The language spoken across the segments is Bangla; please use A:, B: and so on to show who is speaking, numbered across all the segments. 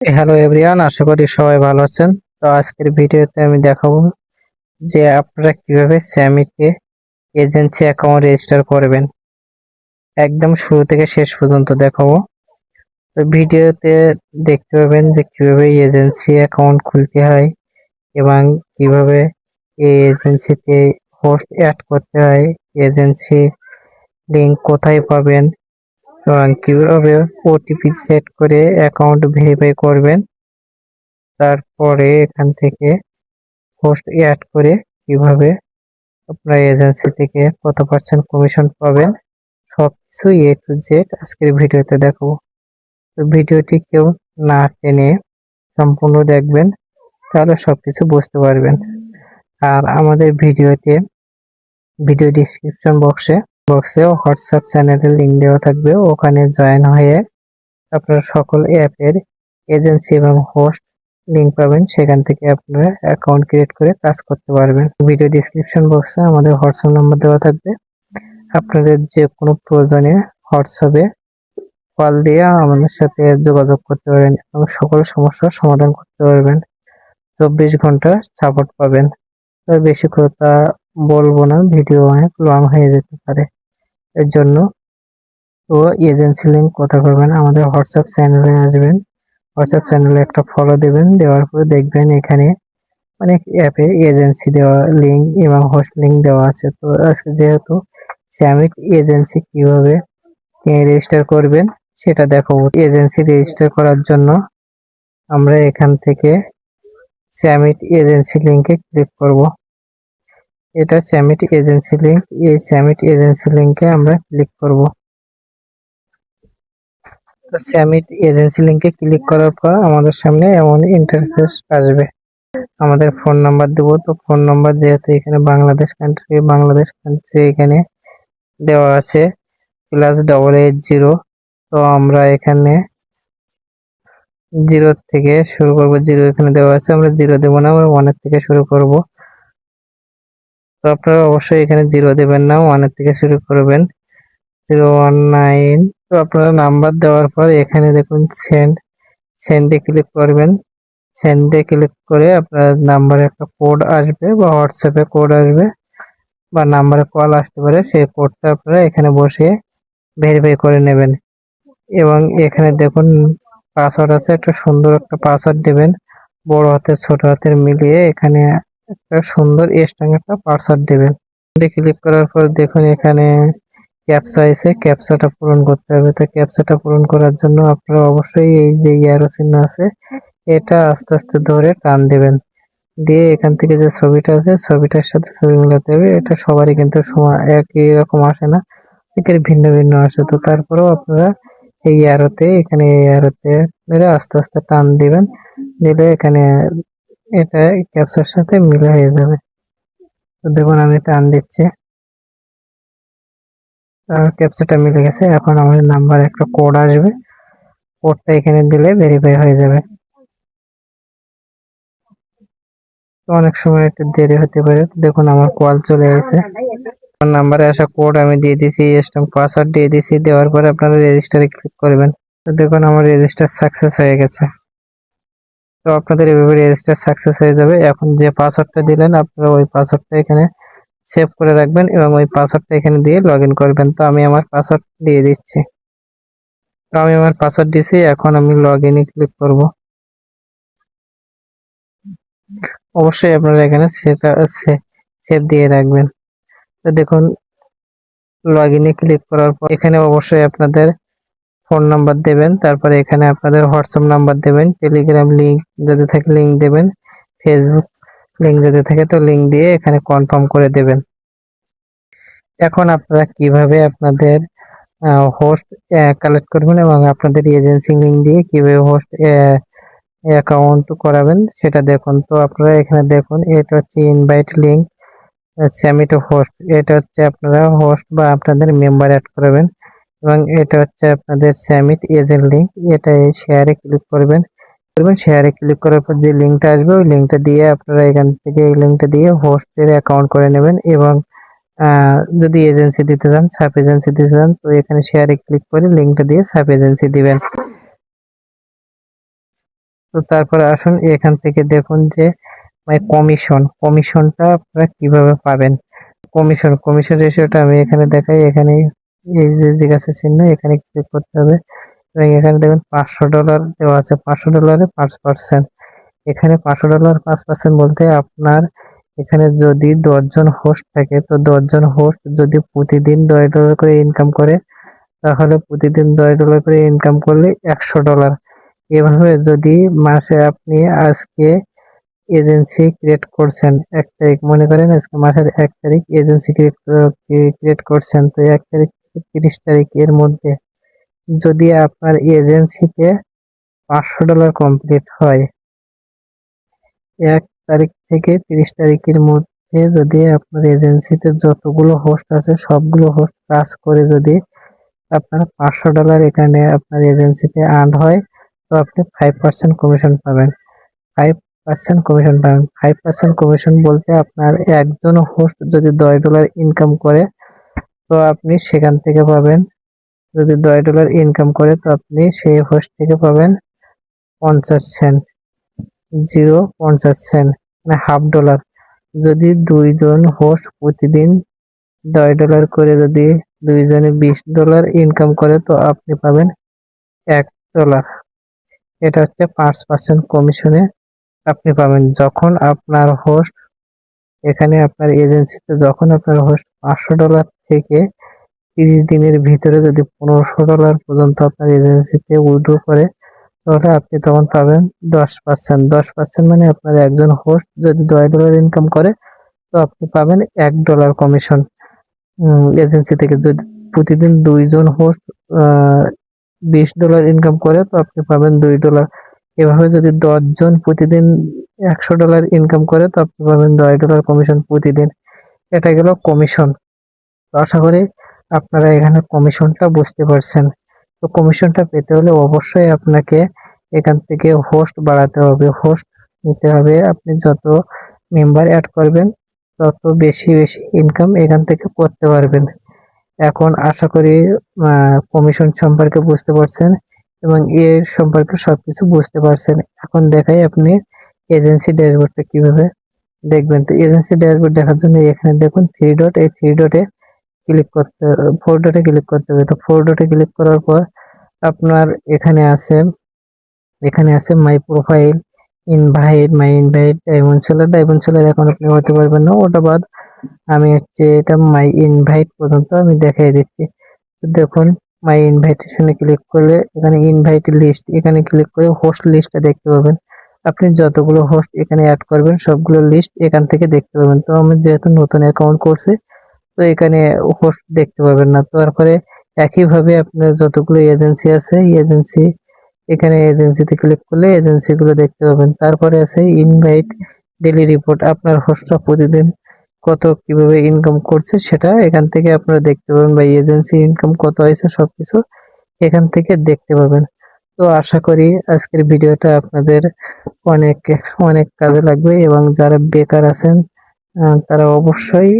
A: হ্যালো এভরিওয়ান, আশা করি সবাই ভালো আছেন। তো আজকের ভিডিওতে আমি দেখাবো যে আপনারা কিভাবে স্যামিটে এজেন্সি অ্যাকাউন্ট রেজিস্টার করবেন। একদম শুরু থেকে শেষ পর্যন্ত দেখাবো। তো ভিডিওতে দেখতে পাবেন যে কিভাবে এজেন্সি অ্যাকাউন্ট খুলতে হয় এবং কিভাবে এই এজেন্সিতে হোস্ট অ্যাড করতে হয়, এজেন্সি লিঙ্ক কোথায় পাবেন এবং কিভাবে ওটিপি সেট করে অ্যাকাউন্ট ভেরিফাই করবেন। তারপরে এখান থেকে পোস্ট অ্যাড করে কিভাবে আপনার এজেন্সি থেকে কত পার্সেন্ট কমিশন পাবেন, সবকিছু এ টু জেড আজকের ভিডিওতে দেখাবো। তো ভিডিওটি কেউ না টেনে সম্পূর্ণ দেখবেন, তাহলে সবকিছু বুঝতে পারবেন। আর আমাদের ভিডিও ডিসক্রিপশন বক্সে হোয়াটসঅ্যাপ চ্যানেলের লিঙ্ক দেওয়া থাকবে, ওখানে জয়েন হয়ে আপনারা সকল অ্যাপের এজেন্সি এবং হোস্ট লিংক পাবেন, সেখান থেকে আপনারা অ্যাকাউন্ট ক্রিয়েট করে কাজ করতে পারবেন। ভিডিও ডিসক্রিপশন বক্সে আমাদের হোয়াটসঅ্যাপ নাম্বার দেওয়া থাকবে, আপনাদের যে কোনো প্রয়োজনে হোয়াটসঅ্যাপে কল দিয়ে আমাদের সাথে যোগাযোগ করতে পারেন এবং সকল সমস্যার সমাধান করতে পারবেন। 24 ঘন্টা সাপোর্ট পাবেন। তো বেশি কথা বলবো না, ভিডিও অনেক লং হয়ে যেতে পারে, এর জন্য। তো এজেন্সি লিঙ্ক কোথায় পাবেন? আমাদের হোয়াটসঅ্যাপ চ্যানেলে আসবেন, হোয়াটসঅ্যাপ চ্যানেলে একটা ফলো দেবেন, দেওয়ার পরে দেখবেন এখানে অনেক অ্যাপে এজেন্সি দেওয়া লিঙ্ক এবং হোস্ট লিঙ্ক দেওয়া আছে। তো আজকে যেহেতু স্যামিট এজেন্সি কিভাবে রেজিস্টার করবেন সেটা দেখাবো। এজেন্সি রেজিস্টার করার জন্য আমরা এখান থেকে স্যামিট এজেন্সি লিঙ্কে ক্লিক করব। এটা স্যামিট এজেন্সি লিঙ্ক, এই স্যামিট এজেন্সি লিঙ্কে আমরা ক্লিক করব। তো স্যামিট এজেন্সি লিঙ্কে ক্লিক করার পর আমাদের সামনে এমন ইন্টারফেস আসবে। আমাদের ফোন নাম্বার দেবো। তো ফোন নাম্বার যেহেতু এখানে বাংলাদেশ কান্ট্রি এখানে দেওয়া আছে +8880। তো আমরা এখানে 0 থেকে শুরু করব। 0 এখানে দেওয়া আছে, আমরা 0 দেবো না, আমরা 1 থেকে শুরু করব। তো আপনারা অবশ্যই এখানে 0 দেবেন না, 1 থেকে শুরু করবেন। 019। তো আপনারা নাম্বার দেওয়ার পর এখানে দেখুন সেন্ডে ক্লিক করবেন। সেন্ডে ক্লিক করে আপনার নাম্বারে একটা কোড আসবে বা হোয়াটসঅ্যাপে কোড আসবে বা নাম্বারে কল আসতে পারে, সেই কোডটা আপনারা এখানে বসে ভেরিফাই করে নেবেন। এবং এখানে দেখুন পাসওয়ার্ড আছে, একটা সুন্দর একটা পাসওয়ার্ড দেবেন, বড় হাতের ছোট হাতের মিলিয়ে এখানে একটা সুন্দর স্ট্রং একটা পাসওয়ার্ড দেবেন। ক্লিক করার পর দেখুন এখানে ক্যাপচা এসে ক্যাপচাটা পূরণ করতে হবে। তো ক্যাপচাটা পূরণ করার জন্য আপনারা অবশ্যই এই যে অ্যারো চিহ্ন আছে এটা আস্তে আস্তে ধরে টান দেবেন, দিয়ে এখান থেকে যে ছবিটা আছে ছবিটার সাথে ছবি মিলাতে হবে। এটা সবারই কিন্তু একই রকম আসে না, একের ভিন্ন ভিন্ন আসে। তো তারপরেও আপনারা এই অ্যারোতে মেরে আস্তে আস্তে টান দিবেন, দিলে এখানে এটা ক্যাপচার সাথে মিলে হয়ে যাবে। তো দেখুন আমি টান দিচ্ছি, ক্যাপচারটা মিলে গেছে। এখন আমাদের নাম্বার একটা কোড আসবে, কোডটা এখানে দিলে ভেরিফাই হয়ে যাবে। তো অনেক সময় একটু দেরি হতে পারে। দেখুন আমার কল চলে এসেছে, আমার নাম্বারে আসা কোড আমি দিয়ে দিয়েছি, স্ট্রং পাসওয়ার্ড দিয়ে দিয়েছি। দেওয়ার পরে আপনারা রেজিস্টারে ক্লিক করবেন। তো দেখুন আমার রেজিস্টার সাকসেস হয়ে গেছে। তো আপনাদের এভাবে রেজিস্টার সাকসেস হয়ে যাবে। এখন যে পাসওয়ার্ডটা দিলেন আপনারা ওই পাসওয়ার্ডটা এখানে সেভ করে রাখবেন এবং ওই পাসওয়ার্ডটা এখানে দিয়ে লগ ইন করবেন। তো আমি আমার পাসওয়ার্ড দিয়ে দিচ্ছি। তো আমি আমার পাসওয়ার্ড দিয়েছি, এখন আমি লগ ইনে ক্লিক করব। অবশ্যই আপনারা এখানে সেটা সেভ দিয়ে রাখবেন। তো দেখুন লগ ইনে ক্লিক করার পর এখানে অবশ্যই আপনাদের ফোন নাম্বার দেবেন, তারপরে এখানে আপনাদের হোয়াটসঅ্যাপ নাম্বার দেবেন, টেলিগ্রাম লিঙ্ক যদি থাকে লিঙ্ক দেবেন, ফেসবুক লিঙ্ক যদি থাকে তো লিঙ্ক দিয়ে এখানে কনফার্ম করে দেবেন। এখন আপনারা কিভাবে আপনাদের হোস্ট কালেক্ট করবেন এবং আপনাদের এজেন্সি লিঙ্ক দিয়ে কিভাবে হোস্ট অ্যাকাউন্ট করাবেন সেটা দেখুন। তো আপনারা এখানে দেখুন এটা হচ্ছে ইনভাইট লিঙ্ক স্যামিট হোস্ট, এটা হচ্ছে আপনারা হোস্ট বা আপনাদের মেম্বার অ্যাড করাবেন। এবং এটা হচ্ছে আপনাদের স্যামিট এজেন্ট লিঙ্ক, এটা এই শেয়ারে ক্লিক করবেন। শেয়ারে ক্লিক করার পর যে লিঙ্কটা আসবে ওই লিঙ্কটা দিয়ে আপনারা এখান থেকে এই লিঙ্কটা দিয়ে হোস্টের অ্যাকাউন্ট করে নেবেন। এবং যদি এজেন্সি দিতে চান, সাব এজেন্সি দিতে চান, তো এখানে শেয়ারে ক্লিক করে লিঙ্কটা দিয়ে সাব এজেন্সি দিবেন। তো তারপরে আসুন এখান থেকে দেখুন যে কমিশনটা আপনারা কিভাবে পাবেন। কমিশন রেশিওটা আমি এখানে দেখাই। এখানে এই যে জিজ্ঞাসা চিহ্ন এখানে ক্লিক করতে হবে এবং এখানে দেখবেন $500 দেওয়া আছে। $500 5%। এখানে $500 5% বলতে আপনার এখানে যদি 10 জন হোস্ট থাকে, তো 10 জন হোস্ট যদি প্রতিদিন $10 করে ইনকাম করে, তাহলে প্রতিদিন $10 করে ইনকাম করলে $100। এভাবে যদি মাসে আপনি আজকে এজেন্সি ক্রিয়েট করছেন 1 তারিখ, মনে করেন আজকে মাসের 1 তারিখ এজেন্সি ক্রিয়েট করছেন, তো 1 তারিখ থেকে 30 তারিখ এর মধ্যে যদি আপনার এজেন্সিতে $500 কমপ্লিট হয়, 1 তারিখ থেকে 30 তারিখের মধ্যে যদি আপনার এজেন্সিতে যতগুলো হোস্ট আছে সবগুলো হোস্ট কাজ করে যদি আপনার $500 এখানে আপনার এজেন্সিতে আর্ন হয়, তো আপনি 5% কমিশন পাবেন। 5% কমিশন পাবেন। 5% কমিশন বলতে আপনার একজন হোস্ট যদি $10 ইনকাম করে, তো আপনি সেখান থেকে পাবেন, যদি $10 ইনকাম করে তো আপনি সেই হোস্ট থেকে পাবেন 50 সেন্ট, 50 সেন্ট, মানে $1/2। যদি 2 জন হোস্ট প্রতিদিন $10 করে যদি 2 জনে $20 ইনকাম করে, তো আপনি পাবেন $1। এটা হচ্ছে 5% কমিশনে আপনি পাবেন যখন আপনার হোস্ট এখানে আপনার এজেন্সিতে যখন আপনার হোস্ট $500 থেকে 30 দিনের ভিতরে যদি $1500 পর্যন্ত আপনার এজেন্সিতে উইথড্র করে, তাহলে আপনি তখন পাবেন 10%। 10% মানে আপনার একজন হোস্ট যদি $10 ইনকাম করে, তো আপনি পাবেন $1 কমিশন এজেন্সি থেকে। যদি প্রতিদিন 2 জন হোস্ট $20 ইনকাম করে, তো আপনি পাবেন $2। এভাবে যদি 10 জন প্রতিদিন $100 ইনকাম করে, তো আপনি পাবেন $10 কমিশন প্রতিদিন। এটা গেল কমিশন। তো আশা করি আপনারা এখানে কমিশনটা বুঝতে পারছেন। তো কমিশনটা পেতে হলে অবশ্যই আপনাকে এখান থেকে হোস্ট বাড়াতে হবে, হোস্ট নিতে হবে। আপনি যত মেম্বার অ্যাড করবেন তত বেশি বেশি ইনকাম এখান থেকে করতে পারবেন। এখন আশা করি কমিশন সম্পর্কে বুঝতে পারছেন এবং এর সম্পর্কে সবকিছু বুঝতে পারছেন। এখন দেখাই আপনি এজেন্সি ড্যাশবোর্ডটা কিভাবে দেখবেন। তো এজেন্সি ড্যাশবোর্ড দেখার জন্য এখানে দেখুন 3 ডট, এই 3 ডটে ক্লিক করতে 4 ডটে ক্লিক করতে হবে। তো 4 ডটে ক্লিক করার পর আপনার এখানে আছে মাই প্রোফাইল, মাই ইনভাইট, ডায়মন্ড সেলার এখন আপনি হতে পারবেন না, ওটা বাদ। আমি হচ্ছে এটা মাই ইনভাইট পর্যন্ত আমি দেখাই দিচ্ছি। তো দেখুন মাই ইনভাইটেশনে ক্লিক করলে এখানে ইনভাইট লিস্ট, এখানে ক্লিক করে হোস্ট লিস্টটা দেখতে পাবেন। আপনি যতগুলো হোস্ট এখানে অ্যাড করবেন সবগুলো লিস্ট এখান থেকে দেখতে পাবেন। তো আমি যেহেতু নতুন অ্যাকাউন্ট করছি, তো এখানে হোস্ট দেখতে পাবেন না। তো তারপরে একইভাবে আপনার যতগুলো এজেন্সি আছে এজেন্সি, এখানে এজেন্সিতে ক্লিক করলে এজেন্সিগুলো দেখতে পাবেন। তারপরে আছে ইনভাইট ডেইলি রিপোর্ট, আপনার হোস্টরা প্রতিদিন কত কিভাবে ইনকাম করছে সেটা এখান থেকে আপনারা দেখতে পাবেন, বা এজেন্সি ইনকাম কত হয়েছে সবকিছু এখান থেকে দেখতে পাবেন। তো আশা করি আজকের ভিডিওটা আপনাদের অনেক অনেক কাজে লাগবে এবং যারা বেকার আছেন তারা অবশ্যই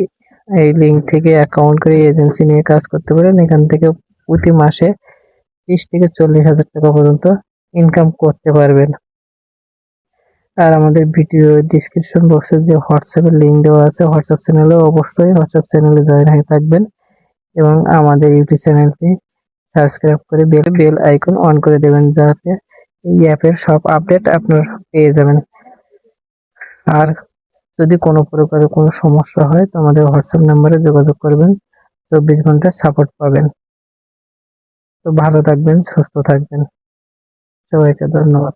A: এই লিঙ্ক থেকে অ্যাকাউন্ট করে এজেন্সি নিয়ে কাজ করতে পারেন। এখান থেকে প্রতি মাসে 30 থেকে 40 হাজার টাকা পর্যন্ত ইনকাম করতে পারবেন। আর আমাদের ভিডিও ডিসক্রিপশন বক্সে যে হোয়াটসঅ্যাপের লিঙ্ক দেওয়া আছে, হোয়াটসঅ্যাপ চ্যানেলে জয়েন হয়ে থাকবেন এবং আমাদের ইউটিউব চ্যানেলটি সাবস্ক্রাইব করে বেল আইকন অন করে দেবেন, যাতে এই অ্যাপের সব আপডেট আপনারা পেয়ে যাবেন। আর যদি কোনো প্রকারের কোনো সমস্যা হয় তো আমাদের হোয়াটসঅ্যাপ নাম্বারে যোগাযোগ করবেন, 24 ঘন্টা সাপোর্ট পাবেন। তো ভালো থাকবেন, সুস্থ থাকবেন, সবাইকে ধন্যবাদ।